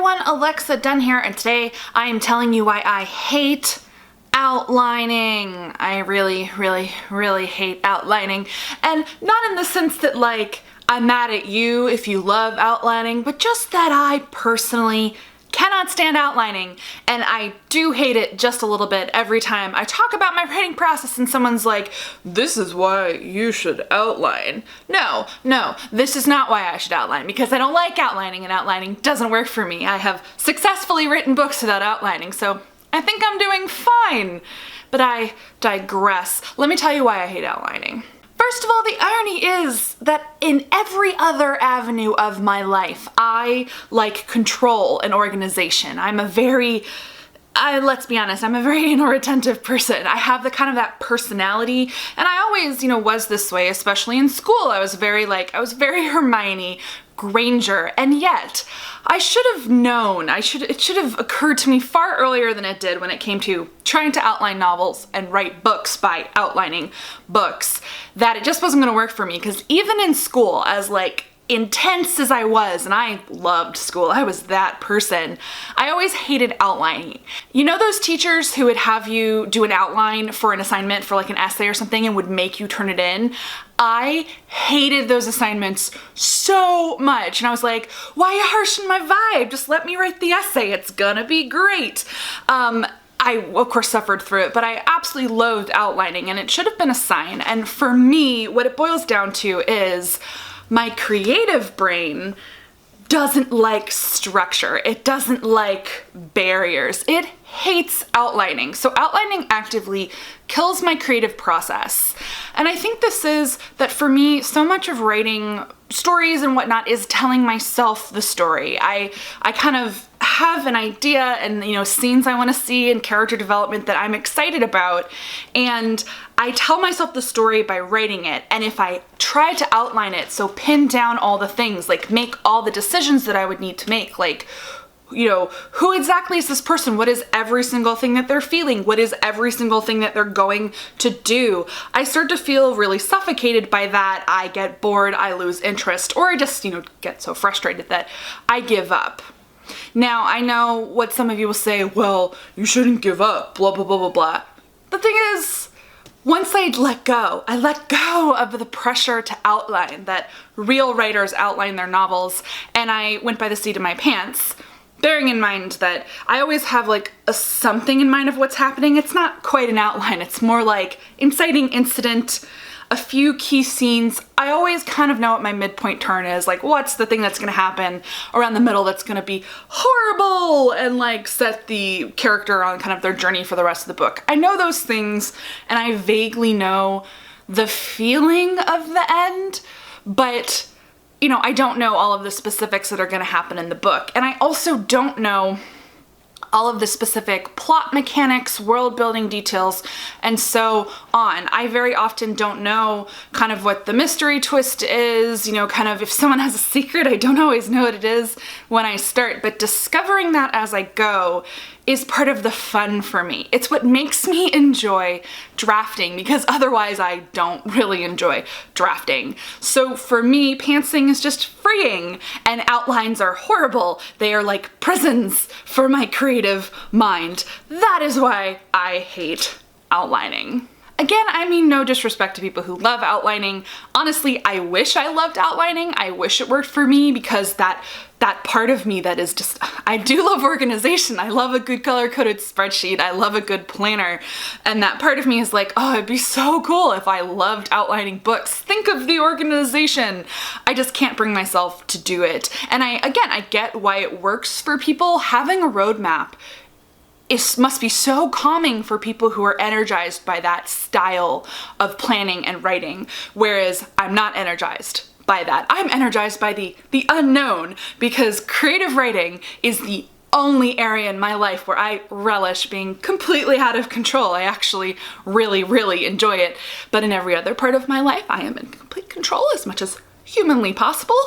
everyone, Alexa Dunn here, and today I am telling you why I hate outlining. I really hate outlining, and not in the sense that like I'm mad at you if you love outlining, but just that I personally cannot stand outlining, and I do hate it just a little bit every time I talk about my writing process and someone's like, this is why you should outline. No, this is not why I should outline, because I don't like outlining and outlining doesn't work for me. I have successfully written books without outlining, so I think I'm doing fine. But I digress. Let me tell you why I hate outlining. First of all, the irony is that in every other avenue of my life, I like control and organization. Let's be honest, I'm a very inattentive person. I have the kind of that personality, and I always, was this way, especially in school. I was very Hermione Granger, and yet I should have known, it should have occurred to me far earlier than it did when it came to trying to outline novels and write books by outlining books, that it just wasn't gonna work for me, because even in school, as intense as I was, and I loved school, I was that person, I always hated outlining. You know those teachers who would have you do an outline for an assignment for like an essay or something and would make you turn it in? I hated those assignments so much, and I was like, why are you harshing my vibe? Just let me write the essay, it's gonna be great. I, of course, suffered through it, but I absolutely loathed outlining, and it should have been a sign. And for me, what it boils down to is my creative brain doesn't like structure. It doesn't like barriers. It hates outlining. So outlining actively kills my creative process. And I think this is that for me, so much of writing stories and whatnot is telling myself the story. I kind of have an idea and scenes I want to see and character development that I'm excited about, and I tell myself the story by writing it. And if I try to outline it, so pin down all the things, like make all the decisions that I would need to make, like who exactly is this person? What is every single thing that they're feeling? What is every single thing that they're going to do? I start to feel really suffocated by that. I get bored, I lose interest, or I just, get so frustrated that I give up. Now, I know what some of you will say, well, you shouldn't give up, blah, blah, blah, blah, blah. The thing is, once I let go of the pressure to outline, that real writers outline their novels, and I went by the seat of my pants, bearing in mind that I always have a something in mind of what's happening. It's not quite an outline, it's more like inciting incident, a few key scenes. I always kind of know what my midpoint turn is, like what's the thing that's gonna happen around the middle that's gonna be horrible and set the character on kind of their journey for the rest of the book. I know those things, and I vaguely know the feeling of the end, but I don't know all of the specifics that are gonna happen in the book. And I also don't know all of the specific plot mechanics, world building details, and so on. I very often don't know kind of what the mystery twist is, kind of if someone has a secret, I don't always know what it is when I start, but discovering that as I go is part of the fun for me. It's what makes me enjoy drafting, because otherwise I don't really enjoy drafting. So for me, pantsing is just freeing, and outlines are horrible. They are like prisons for my creative mind. That is why I hate outlining. Again, I mean no disrespect to people who love outlining. Honestly, I wish I loved outlining. I wish it worked for me, because that part of me that is just, I do love organization. I love a good color-coded spreadsheet. I love a good planner. And that part of me is like, oh, it'd be so cool if I loved outlining books. Think of the organization. I just can't bring myself to do it. And I get why it works for people. Having a roadmap must be so calming for people who are energized by that style of planning and writing, whereas I'm not energized by that. I'm energized by the unknown, because creative writing is the only area in my life where I relish being completely out of control. I actually really enjoy it, but in every other part of my life, I am in complete control as much as humanly possible.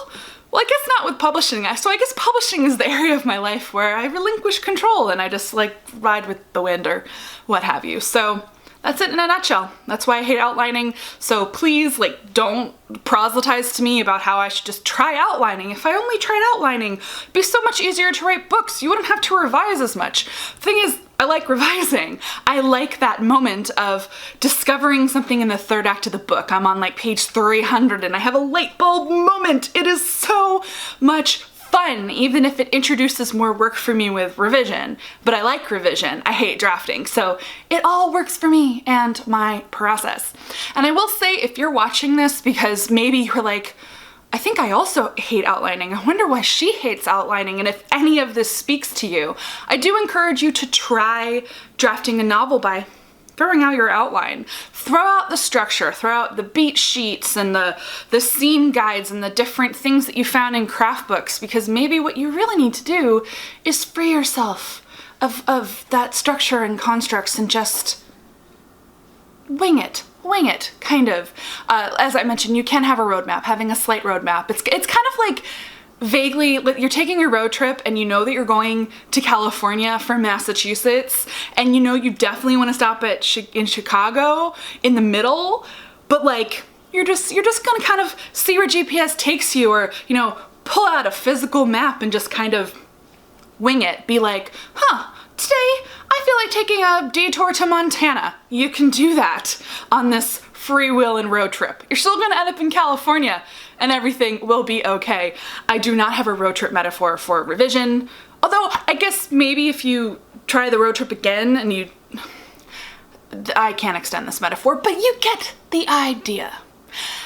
Well, I guess not with publishing. So I guess publishing is the area of my life where I relinquish control and I just ride with the wind or what have you. So that's it in a nutshell. That's why I hate outlining. So please, like, don't proselytize to me about how I should just try outlining. If I only tried outlining, it'd be so much easier to write books. You wouldn't have to revise as much. Thing is, I like revising. I like that moment of discovering something in the third act of the book. I'm on like page 300 and I have a light bulb moment. It is so much fun, even if it introduces more work for me with revision. But I like revision. I hate drafting. So it all works for me and my process. And I will say, if you're watching this because maybe you're like, I think I also hate outlining. I wonder why she hates outlining, and if any of this speaks to you, I do encourage you to try drafting a novel by throwing out your outline. Throw out the structure, throw out the beat sheets and the scene guides and the different things that you found in craft books, because maybe what you really need to do is free yourself of that structure and constructs and just wing it, kind of. As I mentioned, you can have a roadmap, having a slight roadmap. It's kind of like vaguely, you're taking a road trip and you know that you're going to California from Massachusetts, and you know you definitely want to stop in Chicago in the middle, but like you're just gonna kind of see where GPS takes you, or, you know, pull out a physical map and just kind of wing it. Be like, today I feel like taking a detour to Montana. You can do that on this free will and road trip. You're still gonna end up in California and everything will be okay. I do not have a road trip metaphor for revision, although I guess maybe if you try the road trip again and I can't extend this metaphor, but you get the idea.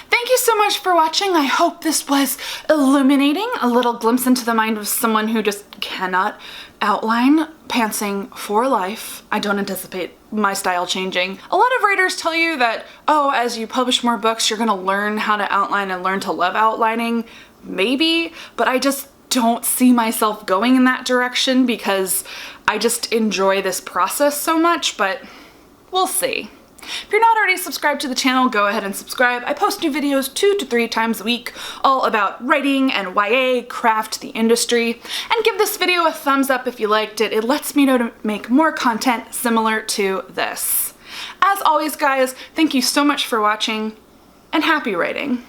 Thank you so much for watching. I hope this was illuminating, a little glimpse into the mind of someone who just cannot outline, pantsing for life. I don't anticipate my style changing. A lot of writers tell you that, oh, as you publish more books, you're gonna learn how to outline and learn to love outlining. Maybe, but I just don't see myself going in that direction because I just enjoy this process so much, but we'll see. If you're not already subscribed to the channel, go ahead and subscribe. I post new videos 2 to 3 times a week, all about writing and YA, craft, the industry. And give this video a thumbs up if you liked it. It lets me know to make more content similar to this. As always, guys, thank you so much for watching, and happy writing.